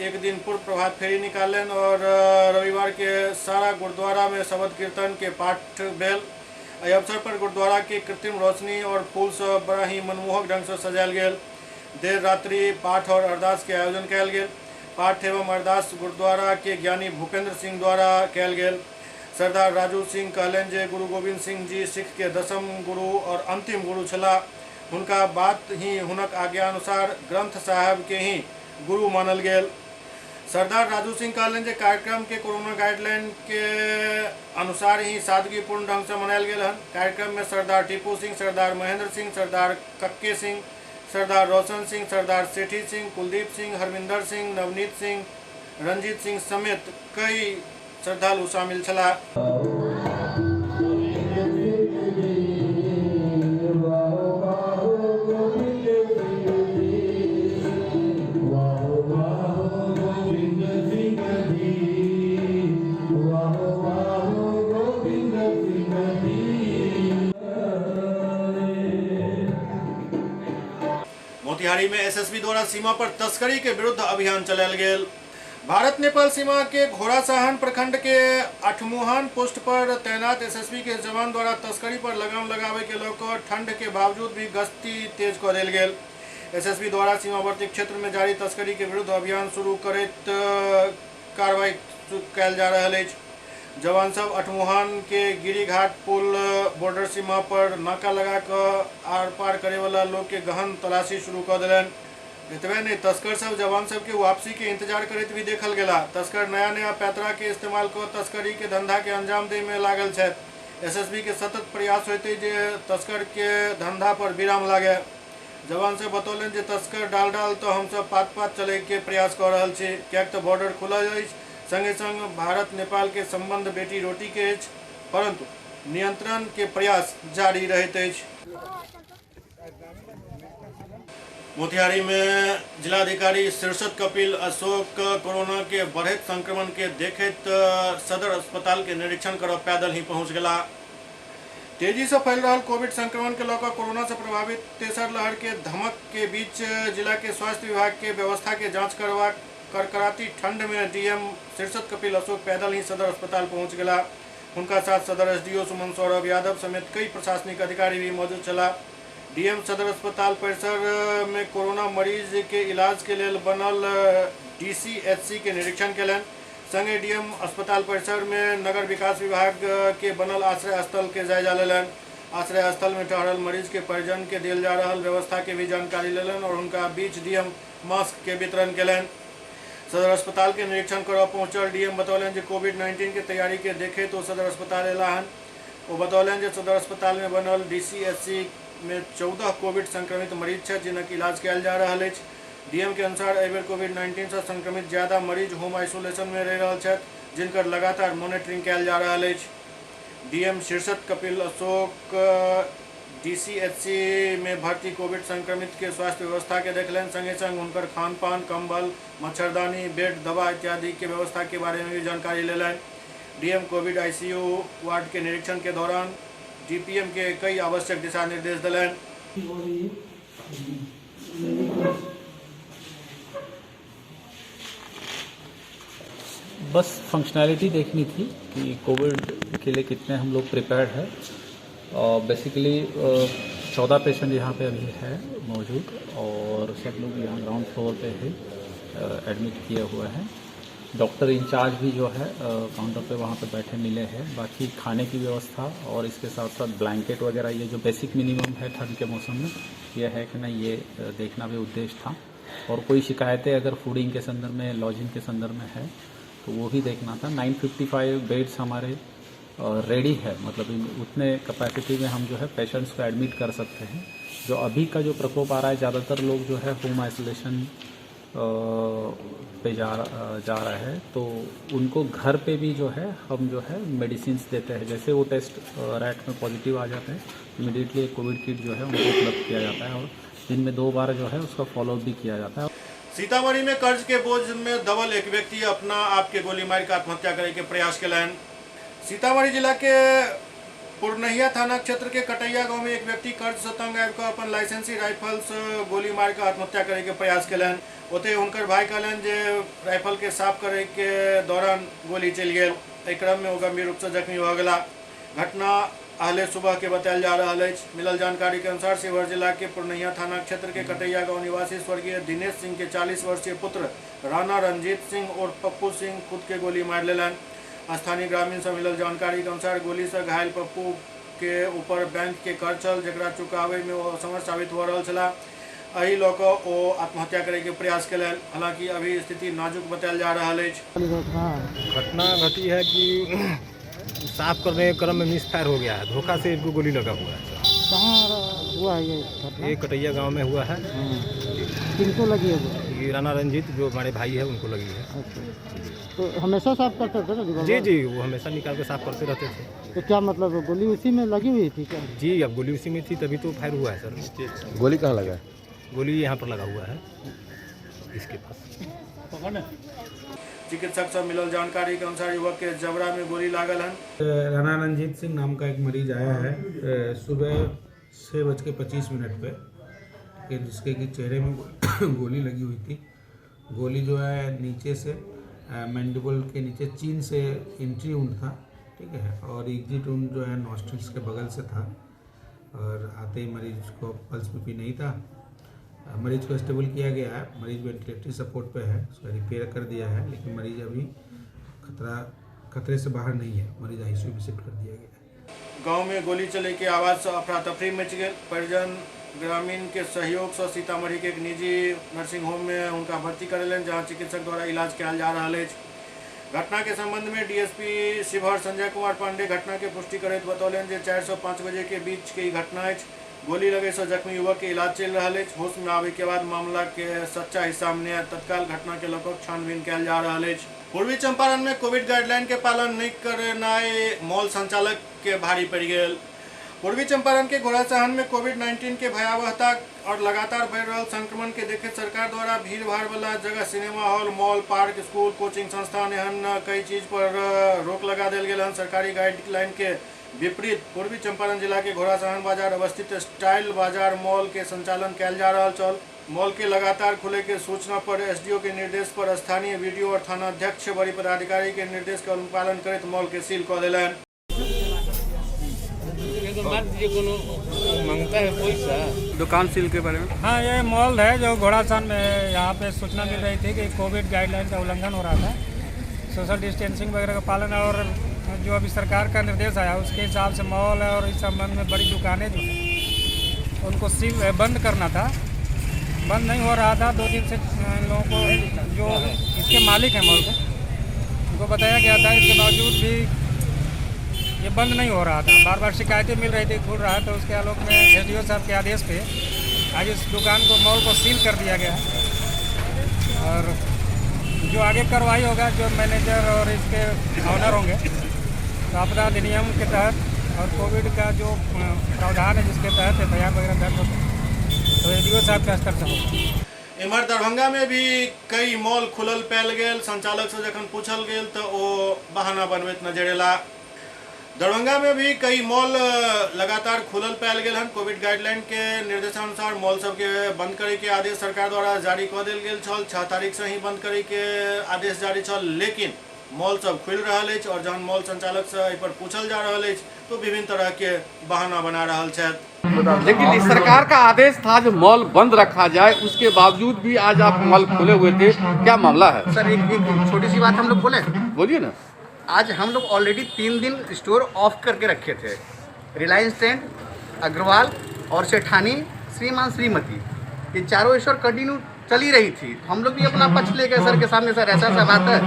एक दिन पूर्व प्रभात फेरी निकालन और रविवार के सारा गुरुद्वारा में शबद कीर्तन के पाठ भेल। एहि अवसर पर गुरुद्वारा के कृत्रिम रोशनी और फूल से बड़ा ही मनमोहक ढंग से सजायल गेल। देर रात्रि पाठ और अरदास के आयोजन कयल गेल। पाठ एवं अरदास गुरुद्वारा के ज्ञानी भूपेंद्र सिंह द्वारा कयल गेल। सरदार राजू सिंह कहलन जे गुरु गोविंद सिंह जी सिख के दसम गुरु और अंतिम गुरु छला। उनका बात ही हुनक आज्ञानुसार ग्रंथ साहब के ही गुरु मानल गेल। सरदार राजू सिंह कहलन जे कार्यक्रम के कोरोना गाइडलाइन के अनुसार ही सादगीपूर्ण ढंग से मनायल गेल हन। कार्यक्रम में सरदार टीपू सिंह, सरदार महेंद्र सिंह, सरदार कक्के सिंह, सरदार रोशन सिंह, सरदार सेठी सिंह, कुलदीप सिंह, हरमिंदर सिंह, नवनीत सिंह, रंजीत सिंह समेत कई श्रद्धालु शामिल छला। मोतिहारी में एसएसबी द्वारा सीमा पर तस्करी के विरुद्ध अभियान चलायल गेल। भारत नेपाल सीमा के घोड़ासाहन प्रखंड के अठमुहान पोस्ट पर तैनात एसएसबी के जवान द्वारा तस्करी पर लगाम लगावे के लेकर ठंड के बावजूद भी गश्ती तेज कर देल गेल। एसएसबी द्वारा सीमावर्ती क्षेत्र में जारी तस्करी के विरुद्ध अभियान शुरू करैत कार्रवाई कयल जा रहल अछि। जवान सब अठमुहान के गिरीघाट पुल बॉर्डर सीमा पर नाका लगा कर आर पार करे वाला लोग के गहन तलाशी शुरू कर दिलन। एतबे नहीं, तस्कर सब जवान सब के वापसी के इंतजार करैत भी देखल गेला। तस्कर नया नया पैतरा के इस्तेमाल कर तस्करी के धंधा के अंजाम दे में लागल छै। एसएसबी के सतत प्रयास होते जे तस्कर के धंधा पर विराम लागे। जवान से बतौलन जे तस्कर डाल तो हम सब पात चले के प्रयास कर रहल छी, कियाक तो बॉर्डर खुलल अछि। संगे संग भारत नेपाल के संबंध बेटी रोटी के अछि, परंतु नियंत्रण के प्रयास जारी रहते अछि। मोतिहारी में जिलाधिकारी शीर्षत कपिल अशोक कोरोना के बढ़त संक्रमण के देखते सदर अस्पताल के निरीक्षण कर पैदल ही पहुंच गला। तेजी से फैल रहा कोविड संक्रमण के लेकर कोरोना से प्रभावित तेसर लहर के धमक के बीच जिला के स्वास्थ्य विभाग के व्यवस्था के जांच करवा करकराती ठंड में डीएम शीर्षत कपिल अशोक पैदल ही सदर अस्पताल पहुंच गला। उनका साथ सदर एसडीओ सुमन सौरभ यादव समेत कई प्रशासनिक अधिकारी भी मौजूद चला। डीएम सदर अस्पताल परिसर में कोरोना मरीज के इलाज के लिए बनल डीसीएचसी के निरीक्षण कलन। संगे डीएम अस्पताल परिसर में नगर विकास विभाग के बनल आश्रय स्थल के जायजा लेलन। आश्रय स्थल में ठहरल मरीज के परिजन के दिल जा रहा व्यवस्था के भी जानकारी लेलन और उनका बीच डीएम मास्क के वितरण कलन। सदर अस्पताल के निरीक्षण कर पहुंचल डीएम बतौलन जे कोविड-19 के तैयारी के देखे तो सदर अस्पताल एला हन। वो बतौलन जे सदर अस्पताल में बनल डीसीएचसी में 14 कोविड संक्रमित मरीज है जिनक इलाज कयल जा रहा है। डीएम के अनुसार एहि बेर कोविड-19 से संक्रमित ज्यादा मरीज होम आइसोलेशन में रह रहा है, जिनकर लगातार मॉनिटरिंग कयल जा रहा है। डीएम शीर्षत कपिल अशोक डीसीएचसी में भर्ती कोविड संक्रमित के स्वास्थ्य व्यवस्था के देखलन। संगे संग उनकर खान पान, कंबल, मच्छरदानी, बेड, दवा इत्यादि के व्यवस्था के बारे में भी जानकारी लेलन। डीएम कोविड आईसीयू वार्ड के निरीक्षण के दौरान डीपीएम के कई आवश्यक दिशा निर्देश दिलन।
बस फंक्शनैलिटी देखनी थी कि कोविड के लिए कितने हम लोग प्रिपेयर्ड है। बेसिकली 14 पेशेंट यहाँ पे अभी है मौजूद और सब लोग यहाँ ग्राउंड फ्लोर पे है एडमिट किए हुए हैं। डॉक्टर इंचार्ज भी जो है काउंटर पे वहाँ पे बैठे मिले हैं। बाकी खाने की व्यवस्था और इसके साथ साथ ब्लैंकेट वगैरह ये जो बेसिक मिनिमम है ठंड के मौसम में ये है कि नहीं, ये देखना भी उद्देश्य था। और कोई शिकायतें अगर फूडिंग के संदर्भ में, लॉजिंग के संदर्भ में है तो वो भी देखना था। 955 बेड्स हमारे रेडी है, मतलब उतने कैपेसिटी में हम जो है पेशेंट्स को एडमिट कर सकते हैं। जो अभी का जो प्रकोप आ रहा है, ज़्यादातर लोग जो है होम आइसोलेशन पे जा रहा है, तो उनको घर पे भी जो है हम जो है मेडिसिन देते हैं। जैसे वो टेस्ट रैट में पॉजिटिव आ जाते हैं, इमीडिएटली कोविड किट जो है उनको उपलब्ध किया जाता है और दिन में 2 बार जो है उसका फॉलोअप भी किया जाता है।
सीतामढ़ी में कर्ज के बोझ में दबल एक व्यक्ति अपना आप के गोली मार के आत्महत्या करे के प्रयास कलन। सीतामढ़ी जिला के पुरनहिया थाना क्षेत्र के कटैया गांव में एक व्यक्ति कर्ज से तंग आबि अपन लाइसेंसी राइफल से गोली मार के आत्महत्या करे के प्रयास कलन। ओते हुनकर भाई कहलन जे राइफल के साफ करे के दौरान गोली चलि गेल। एहि क्रम में वो गंभीर रूप से जख्मी भ गेला। घटना आहले सुबह के बतायल जा रहा है। मिलल जानकारी के अनुसार शिवहर जिला के पुरनहिया थाना क्षेत्र के कटैया गांव निवासी स्वर्गीय दिनेश सिंह के 40 वर्षीय पुत्र राणा रंजीत सिंह और पप्पू सिंह खुद के गोली मार लेलन। स्थानीय ग्रामीण से मिलल जानकारी के अनुसार गोली से घायल पप्पू के ऊपर बैंक के कर छल जकरा चुकावे में वो असमर्थ साबित हो रहा छला। एहि लऽ कऽ ओ आत्महत्या करे के प्रयास कयलनि। हालांकि अभी स्थिति नाजुक बतायल जा रहा है।
घटना घटी है कि साफ करने के क्रम में मिस फायर हो गया है, धोखा से इनको गोली लगा हुआ है।
कहाँ हुआ है ये?
कटैया गांव में हुआ है।
किनको लगी है?
ये राणा रंजीत जो हमारे भाई है उनको लगी है।
तो हमेशा साफ करते थे ना?
जी, वो हमेशा निकाल के साफ करते रहते थे।
तो क्या मतलब गोली उसी में लगी हुई थी क्या?
जी, अब गोली उसी में थी तभी तो फायर हुआ है सर।
गोली कहाँ लगा?
गोली यहाँ पर लगा हुआ है इसके पास।
चिकित्सक से मिलल जानकारी के अनुसार युवक के जबड़ा में गोली लागल है।
राणा रंजीत सिंह नाम का एक मरीज आया है सुबह 6:25 पे, कि जिसके कि चेहरे में गोली लगी हुई थी। गोली जो है नीचे से मैंडिबल के नीचे चीन से एंट्री वुंड था, ठीक है, और एग्जिट वुंड जो है नॉस्ट्रिल्स के बगल से था। और आते ही मरीज को पल्स भी नहीं था। मरीज को स्टेबल किया गया है, मरीज वेंटिलेटरी सपोर्ट पे है, उसका रिपेयर कर दिया है, लेकिन मरीज अभी खतरे से बाहर नहीं है। मरीज आईसीयू में शिफ्ट कर दिया गया है।
गांव में गोली चले के आवाज से अफरा तफरी मच गई। परिजन ग्रामीण के सहयोग से सीतामढ़ी के एक निजी नर्सिंग होम में उनका भर्ती करेलन, जहां चिकित्सक द्वारा इलाज किया जा रहा है। घटना के संबंध में डीएसपी शिवहर संजय कुमार पांडे घटना के पुष्टि करते बतौलन जे 4 से 5 बजे के बीच के घटना है। गोली लगे से जख्मी युवक के इलाज चल रहा है। होश में आवे के बाद मामला के सच्चा हिस्सा सामने तत्काल घटना के लगभग छानबीन किया जा रहा है। पूर्वी चंपारण में कोविड गाइडलाइन के पालन नहीं करनाय मॉल संचालक के भारी पड़ गए। पूर्वी चंपारण के घोड़ासहन में कोविड-19 के भयावहता और लगातार बढ़ रहा संक्रमण के देखे सरकार द्वारा भीड़ भाड़ वाला जगह cinema hall, mall, park, school, coaching संस्थान एहन कई चीज पर रोक लगा दिल गया। सरकारी गाइडलाइन के विपरीत पूर्वी चंपारण जिला के घोड़ासहन बाजार अवस्थित स्टाइल बाजार मॉल के संचालन किया जा रहा चल। मॉल के लगातार खुले के सूचना पर एसडीओ के निर्देश पर स्थानीय वीडियो और थाना अध्यक्ष बड़ी पदाधिकारी के निर्देश का अनुपालन करते मॉल के सील कर दिलन।
मांगता है पैसा
दुकान सील के बारे में।
हाँ, ये मॉल है जो घोड़ासहन में है। यहाँ पे सूचना मिल रही थी कि कोविड गाइडलाइन का उल्लंघन हो रहा था, सोशल डिस्टेंसिंग वगैरह का पालन, और जो अभी सरकार का निर्देश आया उसके हिसाब से मॉल है और इस संबंध में बड़ी दुकानें जो हैं उनको सील बंद करना था। बंद नहीं हो रहा था। 2 दिन से लोगों को जो इसके मालिक हैं मॉल के उनको बताया गया था, इसके बावजूद भी ये बंद नहीं हो रहा था। बार बार शिकायतें मिल रही थी खुल रहा है। तो उसके आलोक में एसडीओ साहब के आदेश पे आज इस दुकान को मॉल को सील कर दिया गया। और जो आगे कार्रवाई होगा, जो मैनेजर और इसके ऑनर होंगे, तो आपदा अधिनियम के तहत और कोविड का जो प्रावधान है जिसके तहत एफआईआर वगैरह दर्ज होगा, तो एसडीओ साहब के स्तर से होगा।
इमहर दरभंगा में भी कई मॉल खुलल पायल गेल। संचालक से जखन पूछल गेल तो वो बहाना बनबैत नजर अयला। दरभंगा में भी कई मॉल लगातार खुलल पायल गेल हन। कोविड गाइडलाइन के निर्देशानुसार मॉल सबके बंद करे के आदेश सरकार द्वारा जारी कऽ देल गेल छल। 6 तारीख से ही बंद करे के आदेश जारी छल, लेकिन मॉल सब खुल रहा है। और जहन मॉल संचालक से एहि पर पूछल जा रहा है तो विभिन्न तरह के बहाना बना रहा है।
लेकिन सरकार का आदेश था जो मॉल बंद रखा जाए, उसके बावजूद भी आज आप मॉल खोले हुए थे, क्या मामला है?
सर, एक छोटी सी बात हम लोग बोले।
बोलिए ना।
आज हम लोग ऑलरेडी 3 दिन स्टोर ऑफ करके रखे थे। रिलायंस ट्रेंड, अग्रवाल और सेठानी, श्रीमान श्रीमती, ये चारों स्टोर कंटिन्यू चली रही थी। हम लोग भी अपना पक्ष ले गए सर के सामने, सर ऐसा ऐसा बात है,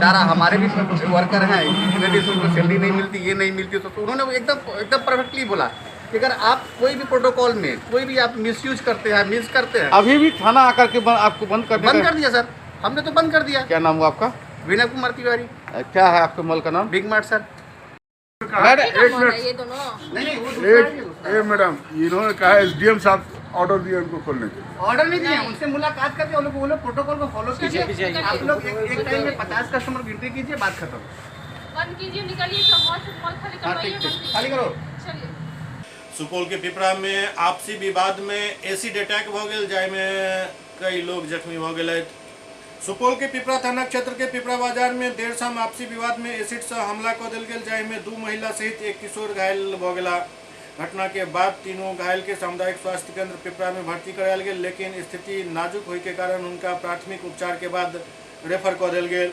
चारा हमारे भी वर्कर हैं, इतने दिन से उनको सैलरी नहीं मिलती, ये नहीं मिलती। तो उन्होंने एकदम परफेक्टली बोला कि अगर आप कोई भी प्रोटोकॉल में कोई भी आप मिसयूज करते हैं, मिस करते हैं।
अभी भी थाना आकर के आपको बंद कर
दिया सर, हमने तो बंद कर दिया।
क्या नाम हुआ आपका?
विनय कुमार तिवारी।
क्या है आपके मॉल का नाम?
Big mart sir.
मैडम, इन्होंने कहा एसडीएम साहब ऑर्डर दिया उनको खोलने के।
ऑर्डर नहीं दिया, उनसे मुलाकात करके वो लोग प्रोटोकॉल को फॉलो कीजिए। आप लोग एक टाइम में 50 कस्टमर की एंट्री कीजिए, बात खत्म।
बंद कीजिए, निकलिए,
खाली करो।
सुपौल के पिपरा में आपसी विवाद में एसिड अटैक भ गेल, जाहिमे कई लोग जख्मी भ गेल। सुपौल के पिपरा थाना क्षेत्र के पिपरा बाजार में देर शाम आपसी विवाद में एसिड से हमला कऽ देल गेल, जाहिमे 2 महिला सहित एक किशोर घायल भ गेला। घटना के बाद तीनों घायल के सामुदायिक स्वास्थ्य केंद्र पिपरा में भर्ती करायल गेल, लेकिन स्थिति नाजुक होय के कारण उनका प्राथमिक उपचार के बाद रेफर कऽ देल गेल।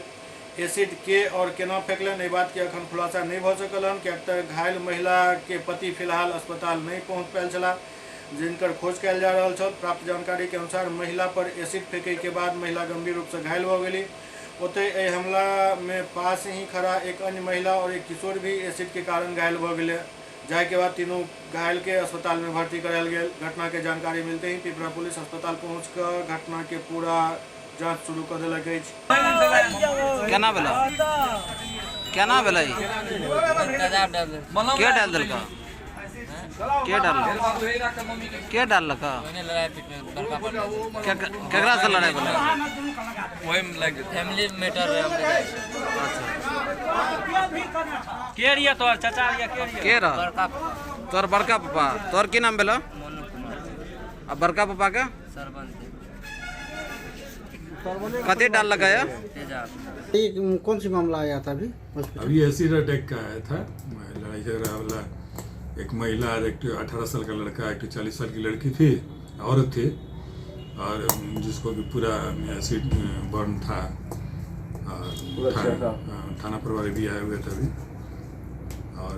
एसिड के और केना फेंकलन एहि बात के अखन खुलासा नहीं भ सकल हन, कियाक तऽ घायल महिला के पति फिलहाल अस्पताल नहीं पहुंच पायल छला, जिनकर खोज कयल जा रहल छल। प्राप्त जानकारी के अनुसार महिला पर एसिड फेंकै के बाद महिला गंभीर रूप से घायल भ गेली। ओतहि एहि हमला में पास ही खड़ा एक अन्य महिला और एक किशोर भी एसिड के कारण घायल भ गेलै, जाहि के बाद तीनों घायल के अस्पताल में भर्ती करायल गेल। घटना के जानकारी मिलते ही पिपरा पुलिस अस्पताल पहुंचकर घटना के पूरा जांच शुरू कर देलक अछि।
केना भेलै केना भेलै के डाल देलका के डाललक केकरा से लड़ाई भेलै
वही फैमिली मैटर है। के रिया तोर चाचा रिया के
रह तोर बड़का पापा तोर की नाम भेलो आ बड़का पापा के कते डाल लगाया?
कौन सी मामला आया था
अभी एसिड अटैक का आया था, लड़ाई झगड़ा वाला। एक महिला और एक 18 साल का लड़का, एक 40 साल की लड़की थी, औरत थी, और जिसको कि पूरा एसिड बर्न था। थाना प्रभारी भी आए हुए थे अभी, और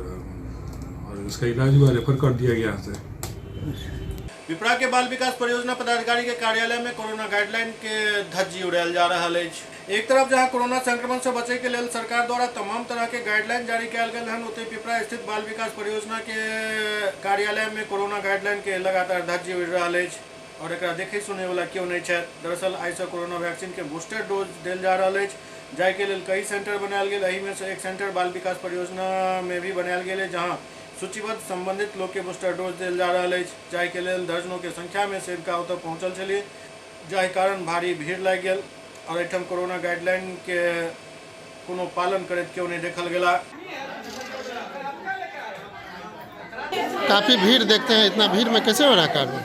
उसका इलाज हुआ, रेफर कर दिया गया यहाँ से।
पिपरा के बाल विकास परियोजना पदाधिकारी के कार्यालय में कोरोना गाइडलाइन के धज्जी उड़ायल जा रहा है। एक तरफ जहां कोरोना संक्रमण से बचे के लिए सरकार द्वारा तमाम तरह के गाइडलाइन जारी किया गए हैं, ओतहि पिपरा स्थित बाल विकास परियोजना के कार्यालय में कोरोना गाइडलाइन के लगातार धज्जी उड़ रहा है और एक देखे सुने वाला क्यों नहीं है। दरअसल आई से कोरोना वैक्सीन के बूस्टर डोज दिल जा रहा है, जाहि के लिए कई सेंटर बनायल गेल। एहि में से एक सेंटर बाल विकास परियोजना में भी बनायल गेल, जहाँ सूचीबद्ध संबंधित लोग के बूस्टर डोज दिल जा रहा है, जाहि के लिए दर्जनों के संख्या में सेविका ओतऽ पहुँचल छली, जाहि कारण भारी भीड़ लग गया और एहिठाम कोरोना गाइडलाइन के कोनो पालन करैत क्यों नहीं देखल गेला।
काफी भीड़ देखते हैं, इतना भीड़ में कैसे हो रहा है कार्य?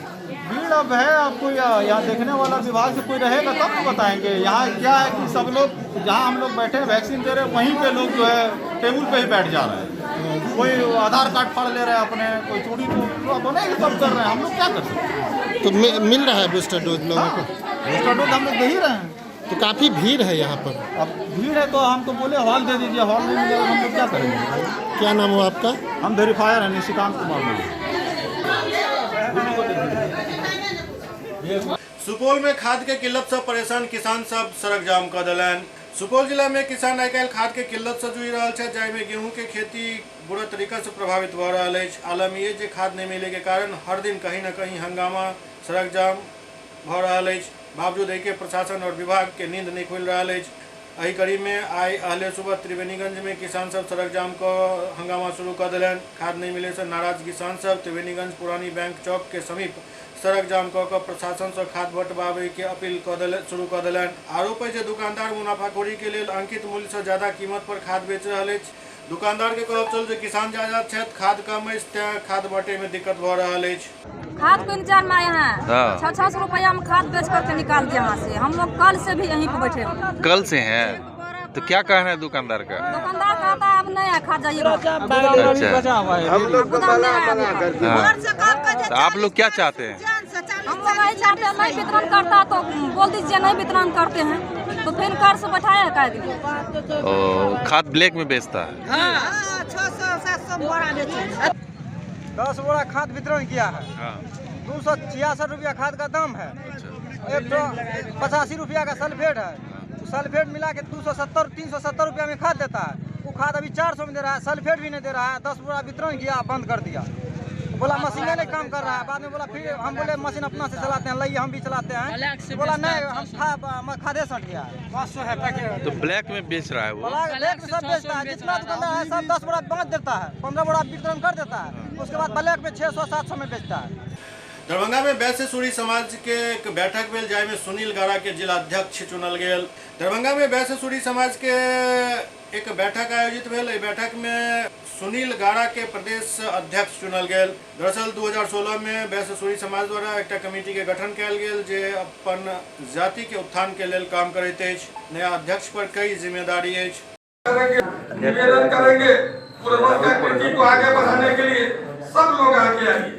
भीड़ अब है, आपको यहाँ देखने वाला विभाग से कोई रहेगा तब तो बताएंगे। यहाँ क्या है कि सब लोग जहाँ हम लोग बैठे हैं वैक्सीन दे रहे हैं, वहीं पे लोग जो है टेबल पे ही बैठ जा रहे हैं। कोई आधार कार्ड फाड़ ले रहा है अपने, कोई चोरी तो अपने ही सब कर रहे हैं, हम लोग क्या कर सकते हैं?
तो मिल रहा है बूस्टर डोज लोगों को?
बूस्टर डोज हम लोग दे ही रहे हैं।
तो काफ़ी भीड़ है यहाँ पर।
अब भीड़ है तो हम तो बोले हॉल दे दीजिए, हॉल नहीं मिलेगा हम लोग क्या करेंगे?
क्या नाम हो आपका?
हम वेरीफायर हैं, निशिकांत कुमार।
सुपौल में खाद के किल्लत से परेशान किसान सब सड़क जाम कर दिलन। सुपौल जिला में किसान आइ काल्हि खाद के किल्लत से जुझि रहल छै, जाहि में गेहूं के खेती बुरा तरीका से प्रभावित भ रहल अछि। आलम ये जे खाद नहीं मिले के कारण हर दिन कहीं न कहीं हंगामा सड़क जाम भ रहल अछि। बावजूद एहि के प्रशासन और विभाग के नींद नहीं खुल रहा है। एहि कड़ी में आई अहले सुबह त्रिवेणीगंज में किसान सब सड़क जाम को हंगामा शुरू कर दिलन। खाद नहीं मिले से नाराज किसान सब त्रिवेणीगंज पुरानी बैंक चौक के समीप सड़क जाम कऽ प्रशासन से खाद बंटवाबे के अपील शुरू कर दिलन। आरोप है जे दुकानदार मुनाफाखोरी के लिए अंकित मूल्य से ज्यादा कीमत पर खाद बेच रहा है। दुकानदार के कहब चल जे किसान ज्यादा छथि, खाद कम अछि, तें खाद बांटे में दिक्कत भ रहल अछि।
खाद को इंतजार में आए हैं, 600 रुपया में खाद बेच करके निकाल दिया यहाँ से। हम लोग कल से भी यहीं पे बैठे हैं।
कल से हैं, तो क्या कहना है दुकानदार का?
दुकानदार कहता है अब नहीं है, खाद जाइएगा।
अच्छा, तो आप लोग क्या चाहते हैं?
हम लोग नहीं चाहते हैं, नहीं वितरण करता तो बोल दीजिए नहीं वितरण करते हैं, तो फिर कार से बैठाया है काहे दिन?
खाद ब्लैक में बेचता है।
600-700 बोरा बेचे।
10 बोरा खाद वितरण किया है। 266 रुपया खाद का दाम है। 185 रुपया का सल्फेट है। सल्फेट मिला के 370 रुपया में खाद देता है। वो खाद अभी 400 में दे रहा है, सल्फेट भी नहीं दे रहा है। 10 बोरा वितरण किया, बंद कर दिया। बोला मशीन नहीं काम कर रहा है। बाद में बोला फिर हम बोले मशीन अपना से चलाते हैं, लाइए हम भी चलाते हैं। बोला नहीं, हम खादे सट गया है। 500 है पैकेट।
तो ब्लैक में बेच रहा है वो?
ब्लैक में सब बेचता है, जितना दुकानदार है सब 10 बोरा बांट देता है, 15 बोरा वितरण कर देता है। उसके बाद ब्लैक में 600-700 में बेचता है।
दरभंगा में वैश्य सूरी समाज के एक बैठक भेल, जाहि में सुनील गारा के जिला अध्यक्ष चुनल गेल। दरभंगा में वैश्य सूरी समाज के एक बैठक आयोजित भेल। एहि बैठक में सुनील गारा के प्रदेश अध्यक्ष चुनल गेल। दरअसल 2016 में वैश्य सूरी समाज द्वारा एक कमेटी के गठन कयल गेल, जे अपन जाति के उत्थान के लेल काम करैत अछि। नया अध्यक्ष पर कई जिम्मेदारी अछि।
निवेदन करेंगे पूर्वोत्तर को आगे बढ़ाने के लिए सब लोग आगे आइए।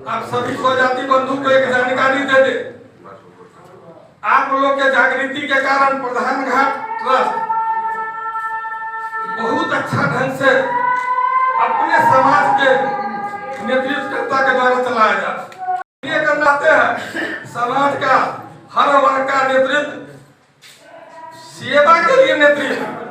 आप सभी स्वजाति बंधु को एक जानकारी दे दे। आप लोग के जागृति के कारण प्रधान घाट ट्रस्ट बहुत अच्छा ढंग से अपने समाज के नेतृत्वकर्ता के द्वारा चलाया जाए। ये करना चाहते हैं समाज का हर वर्ग का नेतृत्व, सेवा के लिए नेतृत्व।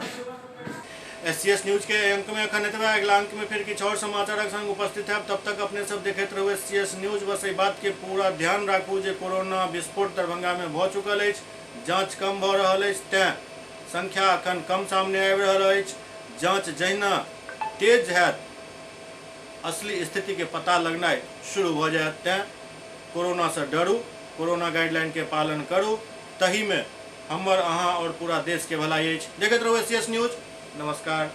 SCS न्यूज के अंक में अखन एतबा, अगला अंक में फिर किछु और समाचारक संग उपस्थित है। तब तक अपने सब देखैत रहू SCS न्यूज। बस एहि बात के पूरा ध्यान राखू जे कोरोना विस्फोट दरभंगा में भऽ चुकल अछि, जांच कम भऽ रहल अछि, तें संख्या अखन कम सामने आबि रहल अछि। जांच जहिना तेज हैत, असली स्थिति के पता लगनाइ शुरू भऽ जायत। तें कोरोना से डरू, कोरोना गाइडलाइन के पालन करू, तही में हमर अहाँ और पूरा देश के भलाई अछि। देखैत रहू SCS न्यूज। नमस्कार।